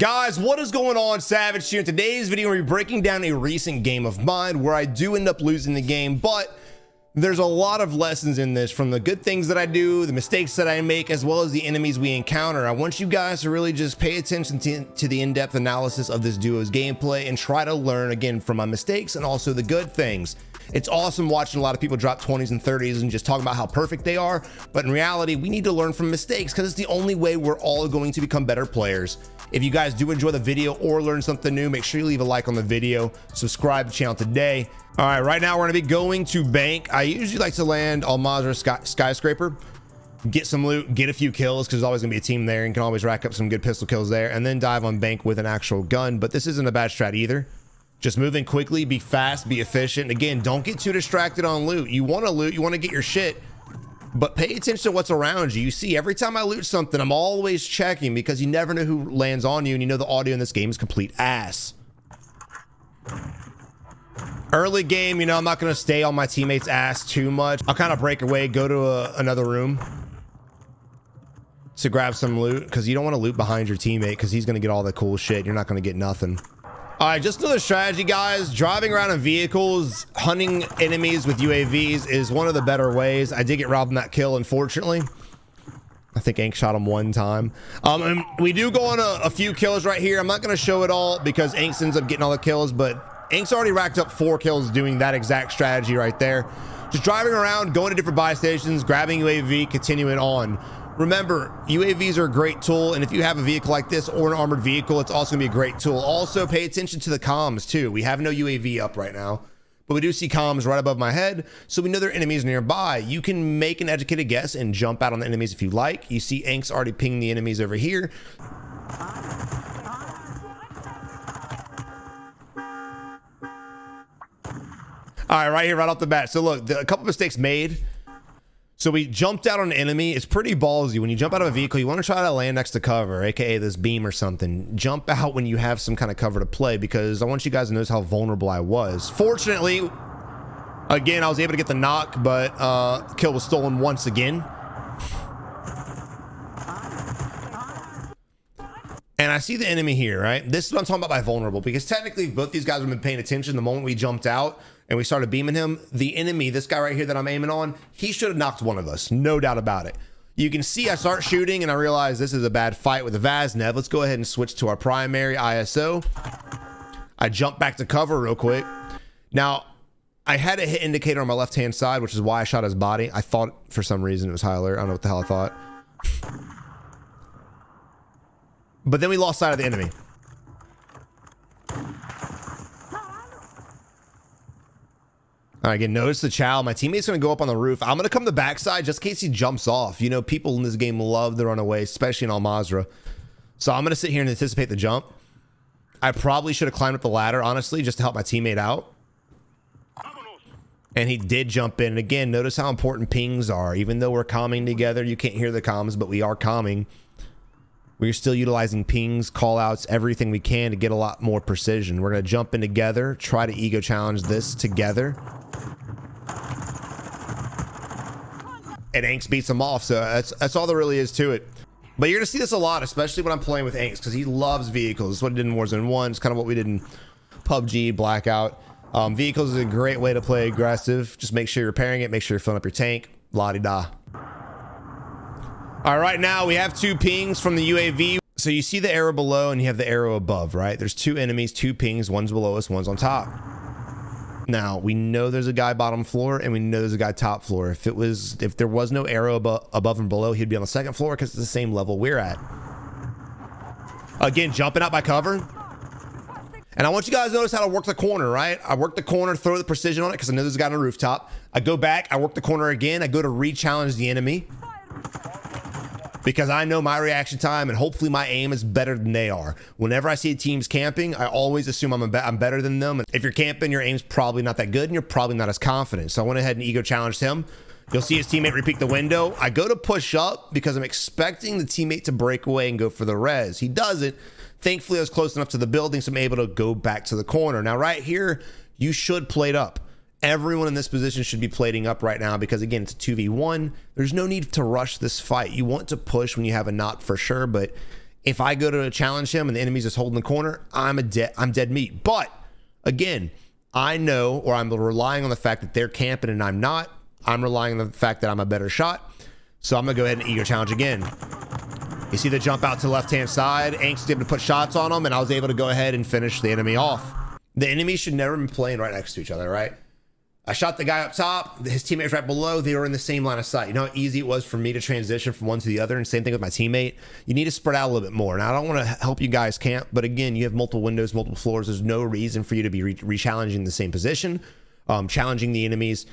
Guys, what is going on? Savage here. In today's video, we're breaking down a recent game of mine where I do end up losing the game, but there's a lot of lessons in this, from the good things that I do, the mistakes that I make, as well as the enemies we encounter. I want you guys to really just pay attention to the in-depth analysis of this duo's gameplay and try to learn again from my mistakes and also the good things. It's awesome watching a lot of people drop 20s and 30s and just talking about how perfect they are, but in reality, we need to learn from mistakes because it's the only way we're all going to become better players. If you guys do enjoy the video or learn something new, make sure you leave a like on the video, subscribe to the channel today. All right, right now we're gonna be going to bank. I usually like to land Almazra skyscraper, get some loot, get a few kills, because there's always gonna be a team there and can always rack up some good pistol kills there, and then dive on bank with an actual gun. But this isn't a bad strat either. Just moving quickly, be fast, be efficient. Again, don't get too distracted on loot. You want to loot, you want to get your shit, but pay attention to what's around you. You see, every time I loot something, I'm always checking, because you never know who lands on you, and you know the audio in this game is complete ass. Early game, you know, I'm not going to stay on my teammates' ass too much. I'll kind of break away, go to another room to grab some loot, because you don't want to loot behind your teammate, because he's going to get all the cool shit. You're not going to get nothing. All right, just another strategy, guys. Driving around in vehicles, hunting enemies with UAVs is one of the better ways. I did get robbed in that kill, unfortunately. I think Ink shot him one time. And we do go on a few kills right here. I'm not going to show it all because Ink ends up getting all the kills, but Ink's already racked up 4 kills doing that exact strategy right there. Just driving around, going to different buy stations, grabbing UAV, continuing on. Remember, UAVs are a great tool, and if you have a vehicle like this or an armored vehicle, it's also gonna be a great tool. Also, pay attention to the comms too. We have no UAV up right now, but we do see comms right above my head, so we know there are enemies nearby. You can make an educated guess and jump out on the enemies if you like. You see Ink's already pinged the enemies over here. All right, right here, right off the bat. So look, a couple mistakes made. So we jumped out on an enemy. It's pretty ballsy. When you jump out of a vehicle, you want to try to land next to cover, aka this beam or something. Jump out when you have some kind of cover to play, because I want you guys to notice how vulnerable I was. Fortunately, again, I was able to get the knock, but kill was stolen once again. And I see the enemy here, right? This is what I'm talking about by vulnerable, because technically if both these guys have been paying attention the moment we jumped out and we started beaming him, the enemy, this guy right here that I'm aiming on, he should have knocked one of us, no doubt about it. You can see I start shooting and I realize this is a bad fight with the Vaznev. Let's go ahead and switch to our primary ISO. I jump back to cover real quick. Now, I had a hit indicator on my left-hand side, which is why I shot his body. I thought for some reason it was high alert. I don't know what the hell I thought. But then we lost sight of the enemy. All right, again, notice the chow. My teammate's going to go up on the roof. I'm going to come the backside just in case he jumps off. You know, people in this game love to run away, especially in Almazra. So I'm going to sit here and anticipate the jump. I probably should have climbed up the ladder, honestly, just to help my teammate out. And he did jump in. And again, notice how important pings are. Even though we're calming together, you can't hear the comms, but we are calming. We're still utilizing pings, call outs, everything we can to get a lot more precision. We're going to jump in together, try to ego challenge this together. And Anks beats him off, so that's all there really is to it. But you're going to see this a lot, especially when I'm playing with Anks, because he loves vehicles. It's what he did in Warzone 1. It's kind of what we did in PUBG, Blackout. Vehicles is a great way to play aggressive. Just make sure you're repairing it, make sure you're filling up your tank. La-di-da. All right, now we have 2 pings from the UAV. So you see the arrow below and you have the arrow above, right? There's 2 enemies, 2 pings, one's below us, one's on top. Now we know there's a guy bottom floor and we know there's a guy top floor. If there was no arrow above and below, he'd be on the 2nd floor because it's the same level we're at. Again, jumping out by cover. And I want you guys to notice how to work the corner, right? I work the corner, throw the precision on it because I know there's a guy on the rooftop. I go back, I work the corner again. I go to re-challenge the enemy, because I know my reaction time and hopefully my aim is better than they are. Whenever I see teams camping, I always assume I'm better than them. And if you're camping, your aim's probably not that good and you're probably not as confident. So I went ahead and ego challenged him. You'll see his teammate repeat the window. I go to push up because I'm expecting the teammate to break away and go for the res. He doesn't. Thankfully, I was close enough to the building, so I'm able to go back to the corner. Now, right here, you should plate up. Everyone in this position should be plating up right now because, again, it's 2v1. There's no need to rush this fight. You want to push when you have a knot for sure, but If I go to challenge him and the enemy's just holding the corner, I'm dead meat. But again, I know, or I'm relying on the fact that they're camping and I'm not. I'm relying on the fact that I'm a better shot. So I'm gonna go ahead and ego challenge again. You see the jump out to the left-hand side. Angst was able to put shots on him, and I was able to go ahead and finish the enemy off. The enemies should never be playing right next to each other, right? I shot the guy up top, his teammates right below, they were in the same line of sight. You know how easy it was for me to transition from one to the other, and same thing with my teammate? You need to spread out a little bit more. Now, I don't want to help you guys camp, but again, you have multiple windows, multiple floors. There's no reason for you to be re-challenging the same position, challenging the enemies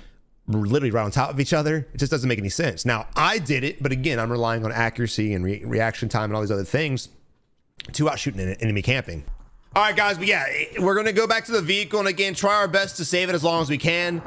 literally right on top of each other. It just doesn't make any sense. Now, I did it, but again, I'm relying on accuracy and reaction time and all these other things to outshoot an enemy camping. All right, guys, but yeah, we're going to go back to the vehicle and again, try our best to save it as long as we can.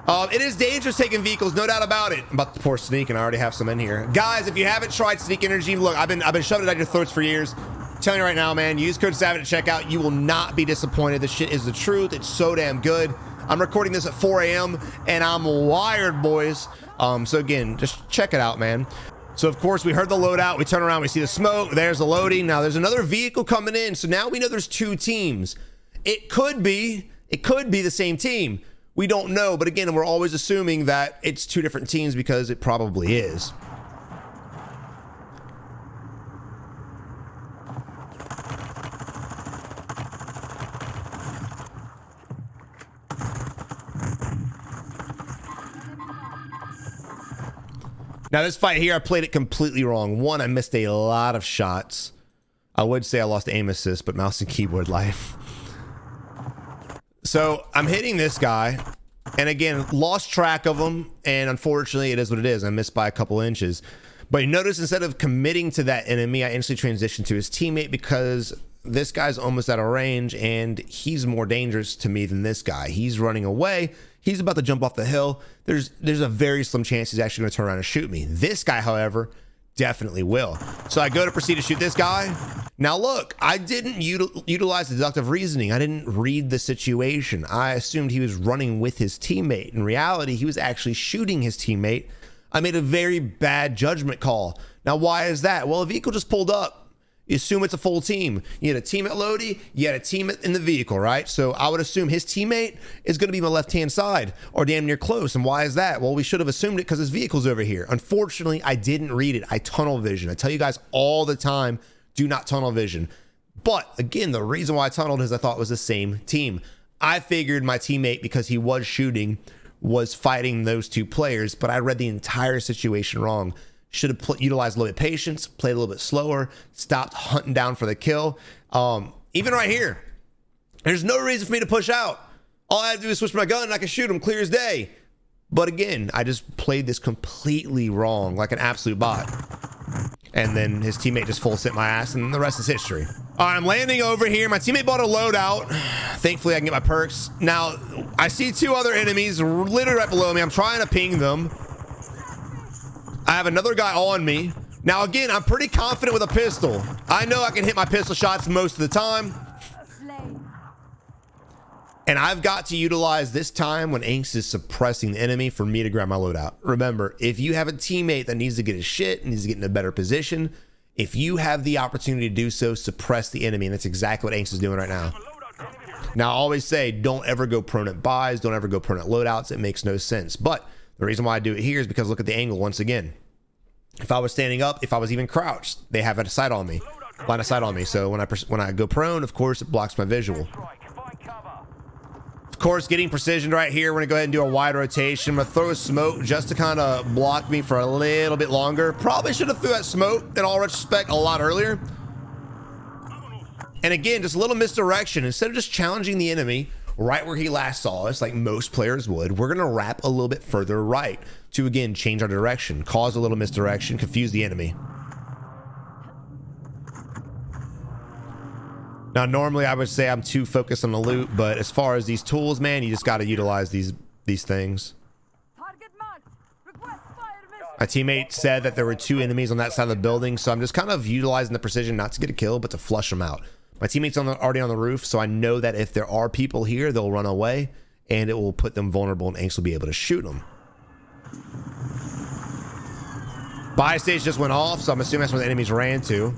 It is dangerous taking vehicles, no doubt about it. I'm about to pour sneak and I already have some in here. Guys, if you haven't tried sneak energy, look, I've been shoving it down your throats for years. I'm telling you right now, man, use code SAVAGE at checkout. You will not be disappointed. This shit is the truth. It's so damn good. I'm recording this at 4 a.m. and I'm wired, boys. So again, just check it out, man. So of course we heard the loadout. We turn around, we see the smoke. There's the loading. Now there's another vehicle coming in. So now we know there's two teams. It could be the same team. We don't know, but again, we're always assuming that it's two different teams because it probably is. Now this fight here, I played it completely wrong. One, I missed a lot of shots. I would say I lost aim assist, but mouse and keyboard life. So I'm hitting this guy, and again, lost track of him, and unfortunately, it is what it is. I missed by a couple inches. But you notice instead of committing to that enemy, I instantly transitioned to his teammate because this guy's almost out of range, and he's more dangerous to me than this guy. He's running away. He's about to jump off the hill. There's a very slim chance he's actually going to turn around and shoot me. This guy, however, definitely will. So I go to proceed to shoot this guy. Now look, I didn't utilize deductive reasoning. I didn't read the situation. I assumed he was running with his teammate. In reality, he was actually shooting his teammate. I made a very bad judgment call. Now, why is that? Well, a vehicle just pulled up. You assume it's a full team. You had a team at Lodi, you had a team in the vehicle, right? So I would assume his teammate is going to be my left-hand side or damn near close. And why is that? Well, we should have assumed it because his vehicle's over here. Unfortunately, I didn't read it. I tunnel vision. I tell you guys all the time, do not tunnel vision. But again, the reason why I tunneled is I thought it was the same team. I figured my teammate, because he was shooting, was fighting those two players, but I read the entire situation wrong. Should have utilized a little bit of patience, played a little bit slower, stopped hunting down for the kill. Even right here, there's no reason for me to push out. All I have to do is switch my gun and I can shoot him clear as day. But again, I just played this completely wrong, like an absolute bot. And then his teammate just full sent my ass, and the rest is history. All right, I'm landing over here. My teammate bought a loadout. Thankfully, I can get my perks. Now, I see two other enemies literally right below me. I'm trying to ping them. I have another guy on me. Now, again, I'm pretty confident with a pistol. I know I can hit my pistol shots most of the time. And I've got to utilize this time when Angst is suppressing the enemy for me to grab my loadout. Remember, if you have a teammate that needs to get his shit, needs to get in a better position, if you have the opportunity to do so, suppress the enemy. And that's exactly what Angst is doing right now. Now, I always say, don't ever go prone at buys. Don't ever go prone at loadouts. It makes no sense. But the reason why I do it here is because look at the angle once again. If I was standing up, if I was even crouched, they have a sight on me, line of sight on me. So when I go prone, of course, it blocks my visual. Of course, getting precision right here. We're gonna go ahead and do a wide rotation. I'm gonna throw a smoke just to kind of block me for a little bit longer. Probably should have threw that smoke in all retrospect a lot earlier. And again, just a little misdirection. Instead of just challenging the enemy right where he last saw us, like most players would, we're gonna wrap a little bit further right to again change our direction, cause a little misdirection, confuse the enemy. Now, normally I would say I'm too focused on the loot, but as far as these tools, man, you just got to utilize these things. My teammate said that there were two enemies on that side of the building, so I'm just kind of utilizing the precision not to get a kill, but to flush them out. My teammate's already on the roof, so I know that if there are people here, they'll run away, and it will put them vulnerable, and Angst will be able to shoot them. Buy stage just went off, so I'm assuming that's where the enemies ran to.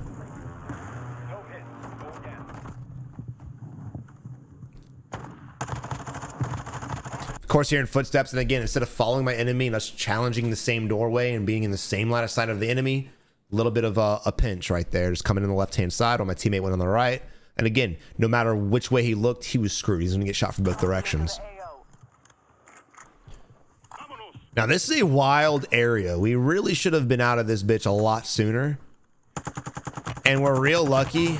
course, hearing footsteps, and again, instead of following my enemy and us challenging the same doorway and being in the same line of sight of the enemy, a little bit of a pinch right there, just coming in the left-hand side while my teammate went on the right. And again, no matter which way he looked, he was screwed. He's gonna get shot from both directions. Now, this is a wild area. We really should have been out of this bitch a lot sooner. And we're real lucky.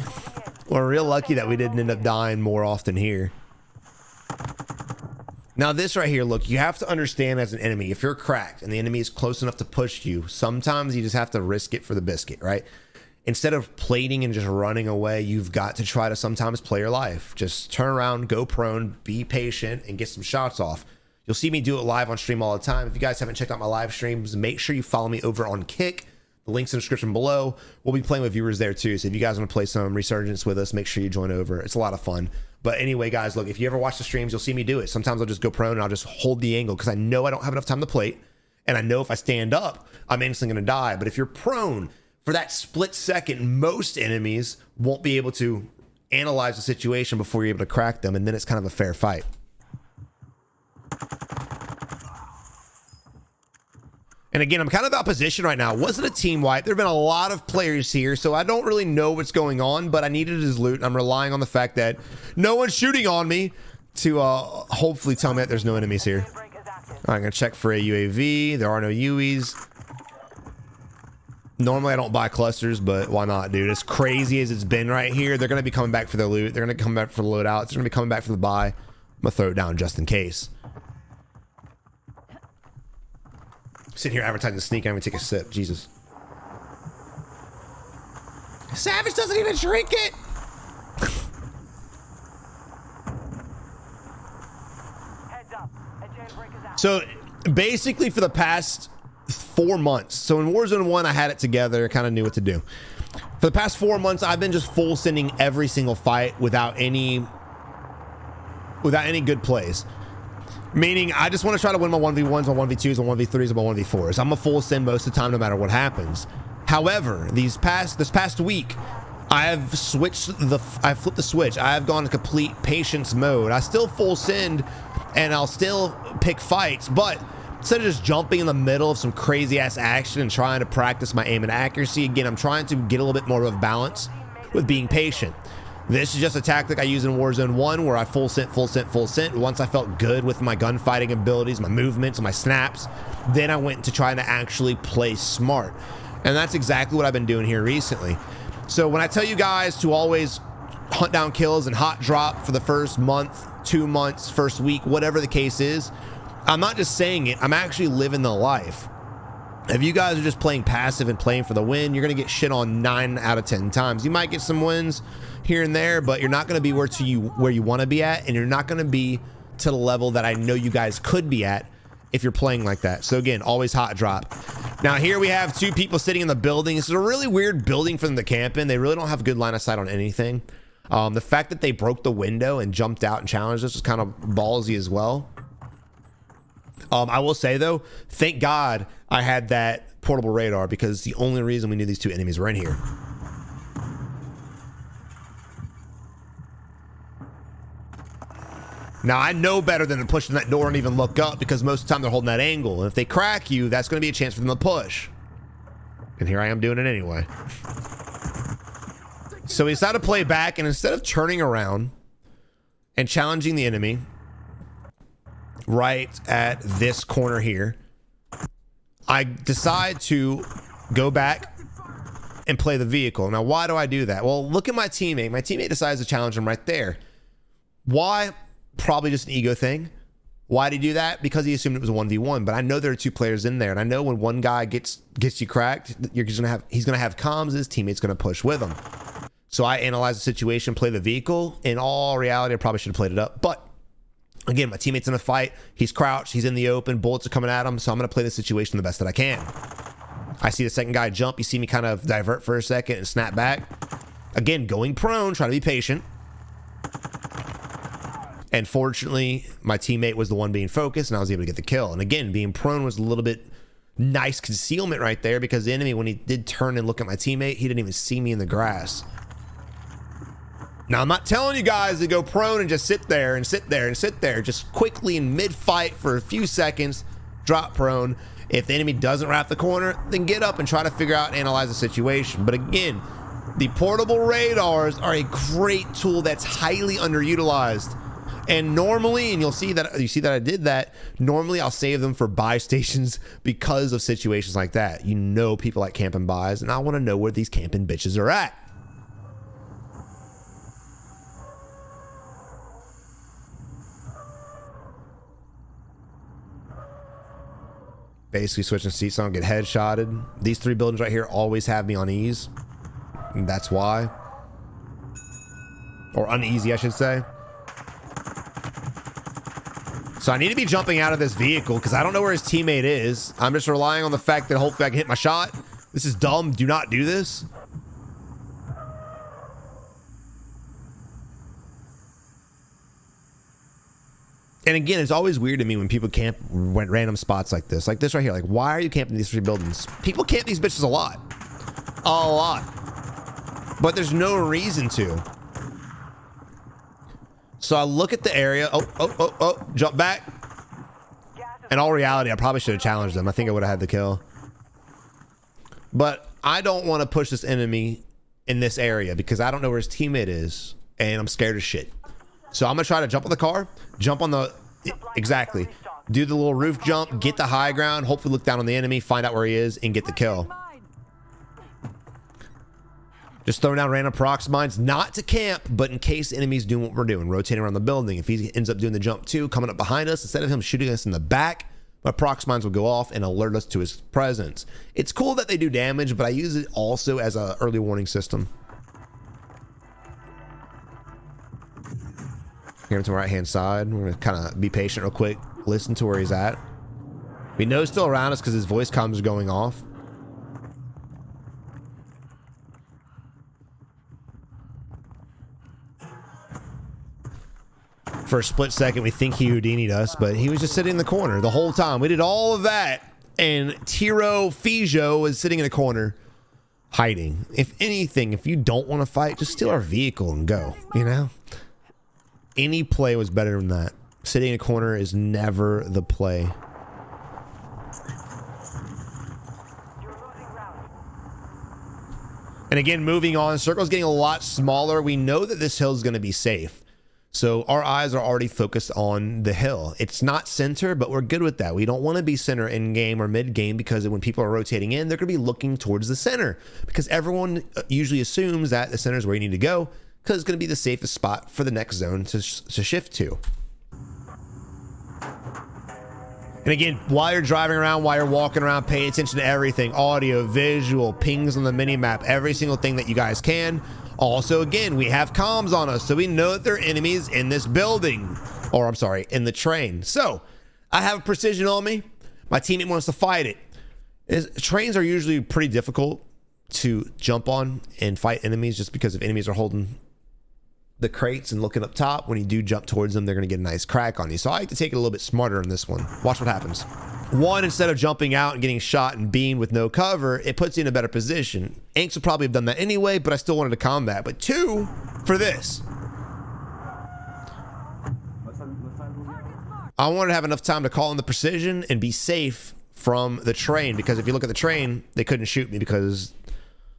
We're real lucky that we didn't end up dying more often here. Now this right here, look, you have to understand as an enemy, if you're cracked and the enemy is close enough to push you, sometimes you just have to risk it for the biscuit, right? Instead of plating and just running away, you've got to try to sometimes play your life. Just turn around, go prone, be patient, and get some shots off. You'll see me do it live on stream all the time. If you guys haven't checked out my live streams, make sure you follow me over on Kick. The link's in the description below. We'll be playing with viewers there too. So if you guys want to play some Resurgence with us, make sure you join over. It's a lot of fun. But anyway, guys, look, if you ever watch the streams, you'll see me do it. Sometimes I'll just go prone and I'll just hold the angle because I know I don't have enough time to plate. And I know if I stand up, I'm instantly going to die. But if you're prone for that split second, most enemies won't be able to analyze the situation before you're able to crack them. And then it's kind of a fair fight. And again, I'm kind of out of position right now. It wasn't a team wipe. There have been a lot of players here, so I don't really know what's going on, but I needed his loot. And I'm relying on the fact that no one's shooting on me to hopefully tell me that there's no enemies here. All right, I'm going to check for a UAV. There are no UEs. Normally, I don't buy clusters, but why not, dude? As crazy as it's been right here, they're going to be coming back for their loot. They're going to come back for the loadouts. They're going to be coming back for the buy. I'm going to throw it down just in case. Sitting here advertising the sneak, I don't even take a sip. Jesus. Savage doesn't even drink it. So basically for the past 4 months, so in Warzone 1 I had it together, kind of knew what to do. For the past 4 months I've been just full sending every single fight without any good plays. Meaning, I just want to try to win my 1v1s, my 1v2s, my 1v3s, and my 1v4s. I'm a full send most of the time, no matter what happens. However, this past week, I flipped the switch. I have gone to complete patience mode. I still full send, and I'll still pick fights, but instead of just jumping in the middle of some crazy ass action and trying to practice my aim and accuracy, again, I'm trying to get a little bit more of a balance with being patient. This is just a tactic I use in Warzone 1 where I full sent. Once I felt good with my gunfighting abilities, my movements, my snaps, then I went to trying to actually play smart. And that's exactly what I've been doing here recently. So when I tell you guys to always hunt down kills and hot drop for the first month, 2 months, first week, whatever the case is, I'm not just saying it, I'm actually living the life. If you guys are just playing passive and playing for the win, you're going to get shit on 9 out of 10 times. You might get some wins here and there, but you're not going to be where you want to be at, and you're not going to be to the level that I know you guys could be at if you're playing like that. So again, always hot drop. Now here we have 2 people sitting in the building. This is a really weird building for them to camp in. They really don't have good line of sight on anything. The fact that they broke the window and jumped out and challenged us was kind of ballsy as well. I will say though, thank God I had that portable radar, because the only reason we knew these 2 enemies were in here. Now I know better than to push in that door and even look up, because most of the time they're holding that angle, and if they crack you, that's going to be a chance for them to push. And here I am doing it anyway. So we decided to play back, and instead of turning around and challenging the enemy right at this corner here, I decide to go back and play the vehicle. Now, why do I do that? Well, look at my teammate. My teammate decides to challenge him right there. Why? Probably just an ego thing. Why did he do that? Because he assumed it was a 1v1, but I know there are 2 players in there, and I know when one guy gets you cracked, he's gonna have comms, his teammate's gonna push with him. So I analyze the situation, play the vehicle. In all reality, I probably should have played it up, but again, my teammate's in a fight. He's crouched. He's in the open. Bullets are coming at him. So I'm going to play the situation the best that I can. I see the second guy jump. You see me kind of divert for a second and snap back. Again, going prone, trying to be patient. And fortunately, my teammate was the one being focused, and I was able to get the kill. And again, being prone was a little bit nice concealment right there, because the enemy, when he did turn and look at my teammate, he didn't even see me in the grass. Now, I'm not telling you guys to go prone and just sit there and sit there and sit there. Just quickly in mid-fight for a few seconds, drop prone. If the enemy doesn't wrap the corner, then get up and try to figure out and analyze the situation. But again, the portable radars are a great tool that's highly underutilized. And normally, and you see that I did that, normally I'll save them for buy stations because of situations like that. You know people like camping buys, and I want to know where these camping bitches are at. Basically switching seats so I don't get headshotted. These 3 buildings right here always have me on ease. And that's why. Or uneasy, I should say. So I need to be jumping out of this vehicle because I don't know where his teammate is. I'm just relying on the fact that hopefully I can hit my shot. This is dumb. Do not do this. And again, it's always weird to me when people camp random spots like this right here. Like, why are you camping these 3 buildings? People camp these bitches a lot. A lot. But there's no reason to. So I look at the area. Oh, jump back. In all reality, I probably should have challenged them. I think I would have had the kill. But I don't want to push this enemy in this area because I don't know where his teammate is. And I'm scared as shit. So I'm going to try to jump on the car, jump on the, exactly, do the little roof jump, get the high ground, hopefully look down on the enemy, find out where he is, and get the kill. Just throwing down random prox mines, not to camp, but in case enemies do what we're doing, rotating around the building. If he ends up doing the jump too, coming up behind us, instead of him shooting us in the back, my prox mines will go off and alert us to his presence. It's cool that they do damage, but I use it also as an early warning system. Here to the right-hand side. We're gonna kind of be patient real quick. Listen to where he's at. We know he's still around us because his voice comms are going off. For a split second, we think he Houdini'd us, but he was just sitting in the corner the whole time. We did all of that, and Tiro Fijo was sitting in the corner, hiding. If anything, if you don't want to fight, just steal our vehicle and go, you know? Any play was better than that. Sitting in a corner is never the play. And again, moving on, circle's getting a lot smaller. We know that this hill is going to be safe. So our eyes are already focused on the hill. It's not center, but we're good with that. We don't want to be center in game or mid game because when people are rotating in, they're going to be looking towards the center because everyone usually assumes that the center is where you need to go because it's going to be the safest spot for the next zone to shift to. And again, while you're driving around, while you're walking around, pay attention to everything. Audio, visual, pings on the mini-map, every single thing that you guys can. Also, again, we have comms on us, so we know that there are enemies in this building. Or, I'm sorry, in the train. So, I have precision on me. My teammate wants to fight it. Trains are usually pretty difficult to jump on and fight enemies just because if enemies are holding the crates and looking up top, when you do jump towards them, they're going to get a nice crack on you. So I like to take it a little bit smarter in this one. Watch what happens. One, instead of jumping out and getting shot and beamed with no cover, it puts you in a better position. Anks would probably have done that anyway, but I still wanted to combat. But two, for this, I wanted to have enough time to call in the precision and be safe from the train, because if you look at the train, they couldn't shoot me because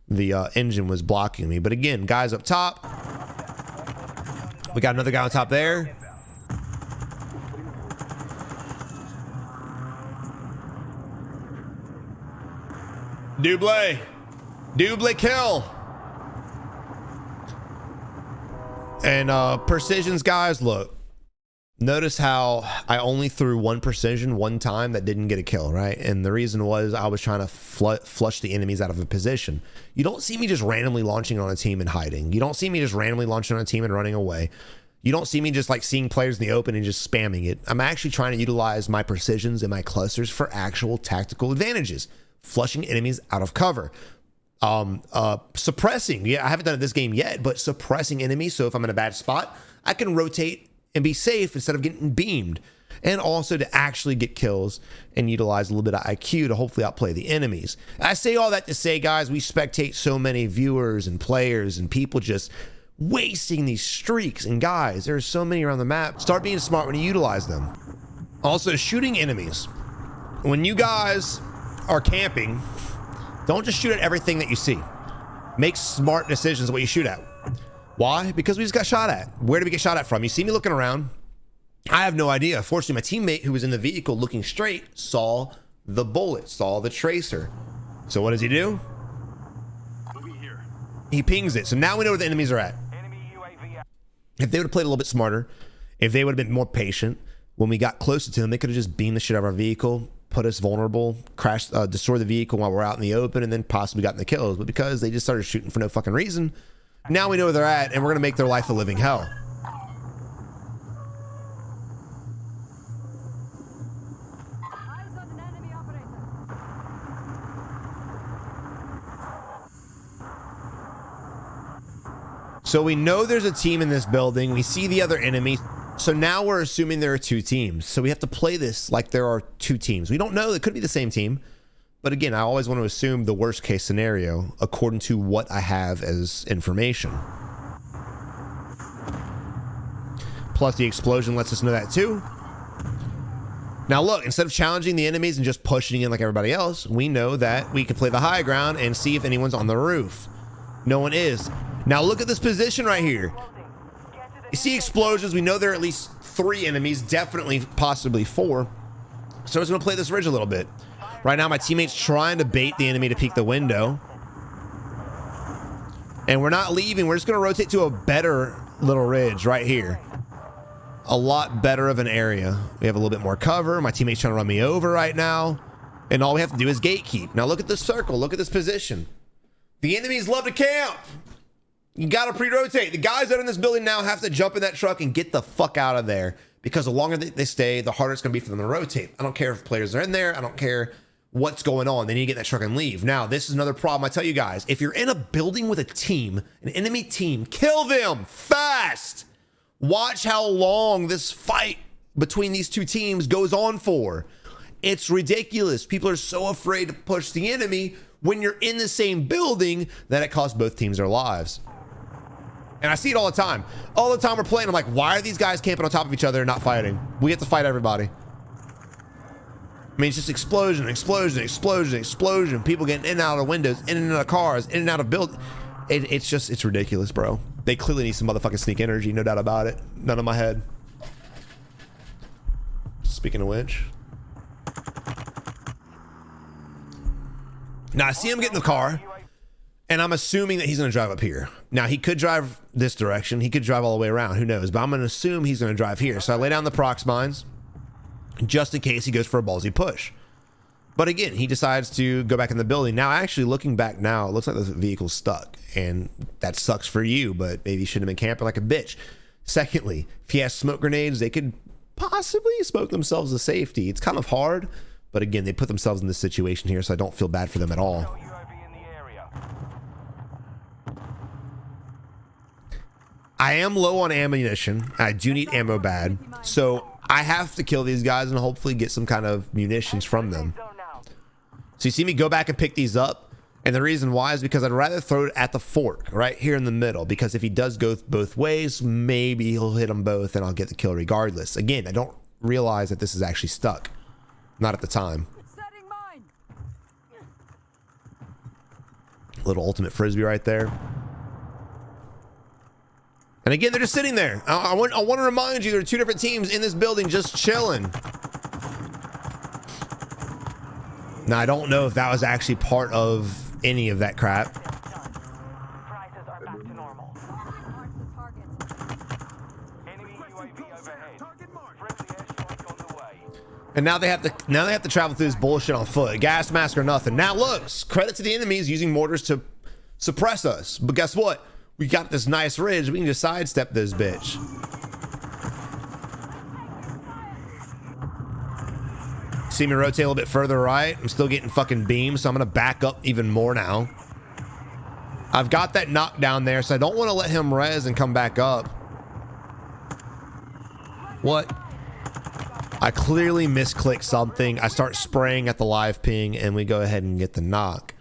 the engine was blocking me. But again, guys up top. We got another guy on top there. Double kill. And precisions, guys, look. Notice how I only threw one precision one time that didn't get a kill, right? And the reason was I was trying to flush the enemies out of a position. You don't see me just randomly launching on a team and hiding. You don't see me just randomly launching on a team and running away. You don't see me just like seeing players in the open and just spamming it. I'm actually trying to utilize my precisions and my clusters for actual tactical advantages. Flushing enemies out of cover. Suppressing. Yeah, I haven't done it this game yet, but suppressing enemies. So if I'm in a bad spot, I can rotate and be safe instead of getting beamed. And also to actually get kills and utilize a little bit of IQ to hopefully outplay the enemies. I say all that to say, guys, we spectate so many viewers and players and people just wasting these streaks. And guys, there's so many around the map. Start being smart when you utilize them. Also, shooting enemies. When you guys are camping, don't just shoot at everything that you see. Make smart decisions what you shoot at. Why? Because we just got shot at. Where did we get shot at from? You see me looking around? I have no idea. Fortunately, my teammate who was in the vehicle looking straight saw the bullet, saw the tracer. So what does he do? He pings it. So now we know where the enemies are at. If they would have played a little bit smarter, if they would have been more patient, when we got closer to them, they could have just beamed the shit out of our vehicle, put us vulnerable, crashed, destroy the vehicle while we're out in the open, and then possibly gotten the kills. But because they just started shooting for no fucking reason, now we know where they're at, and we're gonna make their life a living hell. So we know there's a team in this building. We see the other enemy. So now we're assuming there are two teams. So we have to play this like there are two teams. We don't know. It could be the same team. But again, I always want to assume the worst case scenario according to what I have as information. Plus the explosion lets us know that too. Now look, instead of challenging the enemies and just pushing in like everybody else, we know that we can play the high ground and see if anyone's on the roof. No one is. Now look at this position right here. You see explosions. We know there are at least 3 enemies, definitely possibly 4. So I'm just gonna play this ridge a little bit. Right now my teammate's trying to bait the enemy to peek the window. And we're not leaving. We're just gonna rotate to a better little ridge right here. A lot better of an area. We have a little bit more cover. My teammate's trying to run me over right now. And all we have to do is gatekeep. Now look at this circle. Look at this position. The enemies love to camp. You gotta pre-rotate. The guys that are in this building now have to jump in that truck and get the fuck out of there, because the longer they stay, the harder it's gonna be for them to rotate. I don't care if players are in there. I don't care what's going on. They need to get in that truck and leave. Now, this is another problem. I tell you guys, if you're in a building with a team, an enemy team, kill them fast. Watch how long this fight between these two teams goes on for. It's ridiculous. People are so afraid to push the enemy when you're in the same building that it costs both teams their lives. And I see it all the time. All the time we're playing, I'm like, why are these guys camping on top of each other and not fighting? We have to fight everybody. I mean, it's just explosion, explosion, explosion, explosion. People getting in and out of windows, in and out of cars, in and out of buildings. It's ridiculous, bro. They clearly need some motherfucking sneak energy, no doubt about it. None in my head. Speaking of which. Now I see him get in the car. And I'm assuming that he's going to drive up here. Now, he could drive this direction. He could drive all the way around. Who knows? But I'm going to assume he's going to drive here. So I lay down the prox mines just in case he goes for a ballsy push. But again, he decides to go back in the building. Now, actually, looking back now, it looks like the vehicle's stuck. And that sucks for you, but maybe he shouldn't have been camping like a bitch. Secondly, if he has smoke grenades, they could possibly smoke themselves to safety. It's kind of hard. But again, they put themselves in this situation here, so I don't feel bad for them at all. I am low on ammunition. I do need ammo bad. So I have to kill these guys and hopefully get some kind of munitions from them. So you see me go back and pick these up. And the reason why is because I'd rather throw it at the fork right here in the middle. Because if he does go both ways, maybe he'll hit them both and I'll get the kill regardless. Again, I don't realize that this is actually stuck. Not at the time. Little ultimate frisbee right there. And again, they're just sitting there. I want to remind you, there are 2 different teams in this building just chilling. Now, I don't know if that was actually part of any of that crap. And now they have to travel through this bullshit on foot. Gas mask or nothing. Now, look, credit to the enemies using mortars to suppress us. But guess what? We got this nice ridge. We can just sidestep this bitch. See me rotate a little bit further right. I'm still getting fucking beams, so I'm gonna back up even more now. I've got that knockdown there, so I don't want to let him res and come back up. What? I clearly misclicked something. I start spraying at the live ping, and we go ahead and get the knock.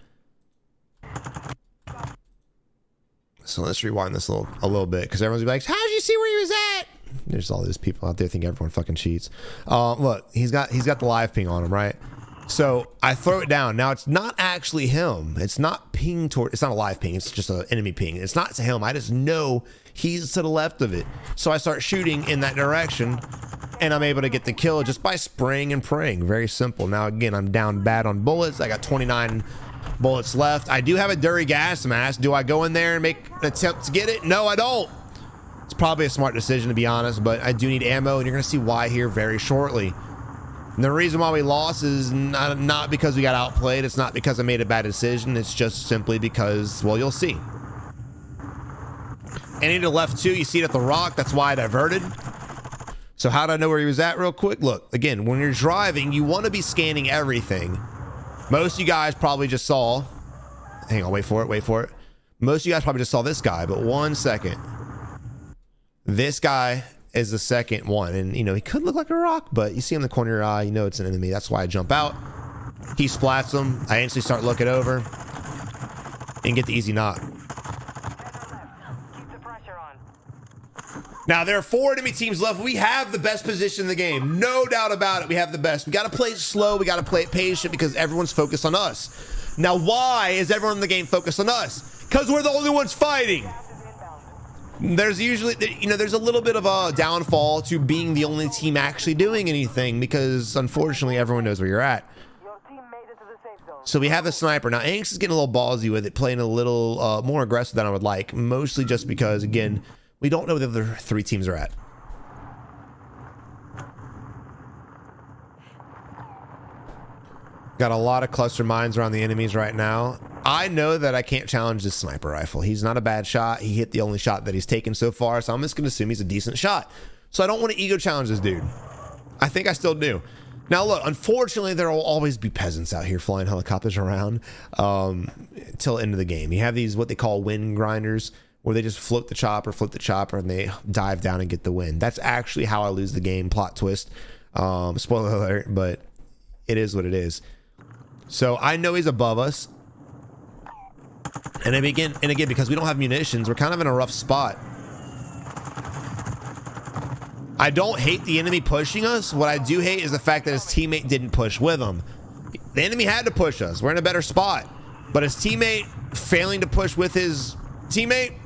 So let's rewind this a little bit because everyone's gonna be like, how did you see where he was at? There's all those people out there think everyone fucking cheats. Look, he's got the live ping on him, right? So I throw it down. Now it's not actually him. It's not ping toward. It's not a live ping. It's just an enemy ping. It's not to him. I just know he's to the left of it. So I start shooting in that direction, and I'm able to get the kill just by spraying and praying. Very simple. Now again, I'm down bad on bullets. I got 29 bullets left. I do have a dirty gas mask. Do I go in there and make an attempt to get it? No, I don't. It's probably a smart decision, to be honest, but I do need ammo, and you're gonna see why here very shortly. And the reason why we lost is not because we got outplayed. It's not because I made a bad decision. It's just simply because, well, you'll see. And to the left too, you see it at the rock. That's why I diverted. So how did I know where he was at real quick? Look, again, when you're driving, you want to be scanning everything. Most of you guys probably just saw, hang on, wait for it. Most of you guys probably just saw this guy, but 1 second. This guy is the second one, and you know, he could look like a rock, but you see him in the corner of your eye, you know it's an enemy. That's why I jump out. He splats them. I instantly start looking over and get the easy knock. Now there are 4 enemy teams left. We have the best position in the game, no doubt about it. We have the best. We got to play it slow. We got to play it patient because everyone's focused on us. Now why is everyone in the game focused on us? Because we're the only ones fighting. There's usually, you know, there's a little bit of a downfall to being the only team actually doing anything because unfortunately everyone knows where you're at. So we have the sniper. Now Angst is getting a little ballsy with it, playing a little more aggressive than I would like, mostly just because, again, we don't know where the other 3 teams are at. Got a lot of cluster mines around the enemies right now. I know that I can't challenge this sniper rifle. He's not a bad shot. He hit the only shot that he's taken so far, so I'm just gonna assume he's a decent shot. So I don't want to ego challenge this dude. I think I still do. Now look, unfortunately there will always be peasants out here flying helicopters around till the end of the game. You have these what they call wind grinders, where they just flip the chopper, and they dive down and get the win. That's actually how I lose the game. Plot twist. Spoiler alert, but it is what it is. So I know he's above us. And again, because we don't have munitions, we're kind of in a rough spot. I don't hate the enemy pushing us. What I do hate is the fact that his teammate didn't push with him. The enemy had to push us. We're in a better spot. But his teammate failing to push with his teammate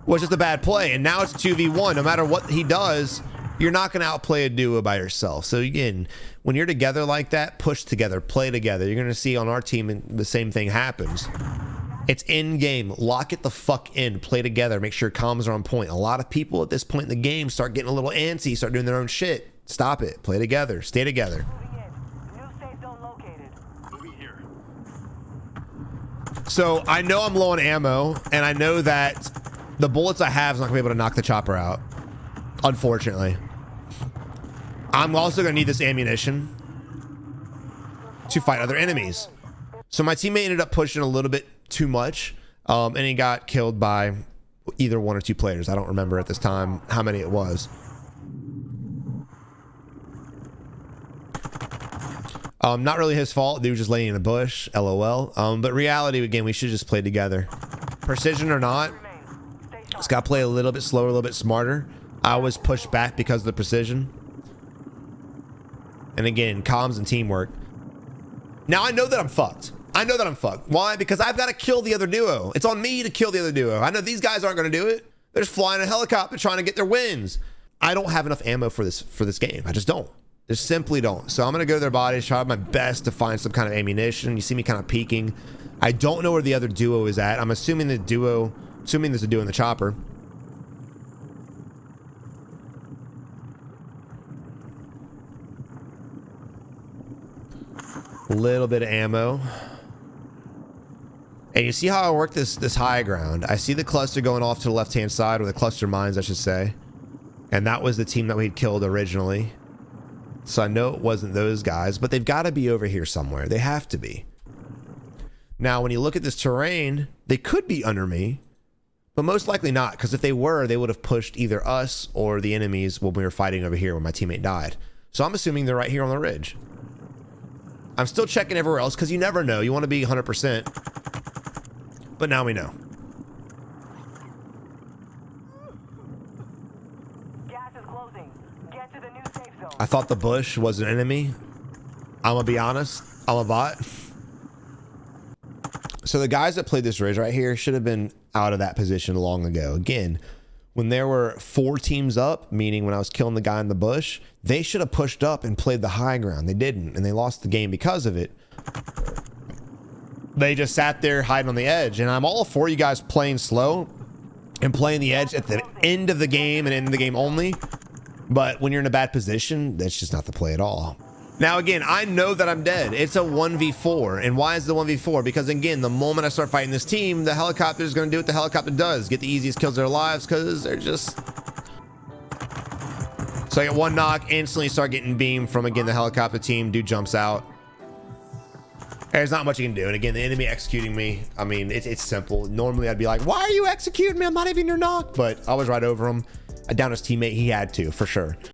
was just a bad play. And now it's 2v1. No matter what he does, you're not going to outplay a duo by yourself. So again, when you're together like that, push together, play together. You're going to see on our team the same thing happens. It's in game. Lock it the fuck in. Play together. Make sure comms are on point. A lot of people at this point in the game start getting a little antsy, start doing their own shit. Stop it. Play together. Stay together. So I know I'm low on ammo, and I know that the bullets I have is not gonna be able to knock the chopper out, unfortunately. I'm also gonna need this ammunition to fight other enemies. So my teammate ended up pushing a little bit too much, and he got killed by either 1 or 2 players. I don't remember at this time how many it was. Not really his fault. Dude was just laying in a bush. LOL. But reality, again, we should just play together. Precision or not, just gotta play a little bit slower, a little bit smarter. I was pushed back because of the precision. And again, comms and teamwork. Now I know that I'm fucked. I know that I'm fucked. Why? Because I've got to kill the other duo. It's on me to kill the other duo. I know these guys aren't going to do it. They're just flying a helicopter trying to get their wins. I don't have enough ammo for this game. I just don't. Just simply don't. So I'm going to go to their bodies, try my best to find some kind of ammunition. You see me kind of peeking. I don't know where the other duo is at. I'm assuming there's a duo in the chopper. A little bit of ammo. And you see how I work this high ground. I see the cluster going off to the left-hand side, or the cluster mines, I should say. And that was the team that we'd killed originally. So I know it wasn't those guys, but they've got to be over here somewhere. They have to be. Now, when you look at this terrain, they could be under me, but most likely not, because if they were, they would have pushed either us or the enemies when we were fighting over here when my teammate died. So I'm assuming they're right here on the ridge. I'm still checking everywhere else because you never know. You want to be 100%. But now we know. I thought the bush was an enemy. I'm gonna be honest, I'm a bot. So the guys that played this ridge right here should have been out of that position long ago. Again, when there were 4 teams up, meaning when I was killing the guy in the bush, they should have pushed up and played the high ground. They didn't, and they lost the game because of it. They just sat there hiding on the edge, and I'm all for you guys playing slow and playing the edge at the end of the game and end of the game only. But when you're in a bad position, that's just not the play at all. Now, again, I know that I'm dead. It's a 1v4. And why is it a 1v4? Because, again, the moment I start fighting this team, the helicopter is going to do what the helicopter does. Get the easiest kills of their lives because they're just... So I get 1 knock, instantly start getting beamed from, again, the helicopter team. Dude jumps out. There's not much you can do. And, again, the enemy executing me. I mean, it's simple. Normally, I'd be like, why are you executing me? I'm not even your knock. But I was right over him. I downed his teammate. He had to, for sure.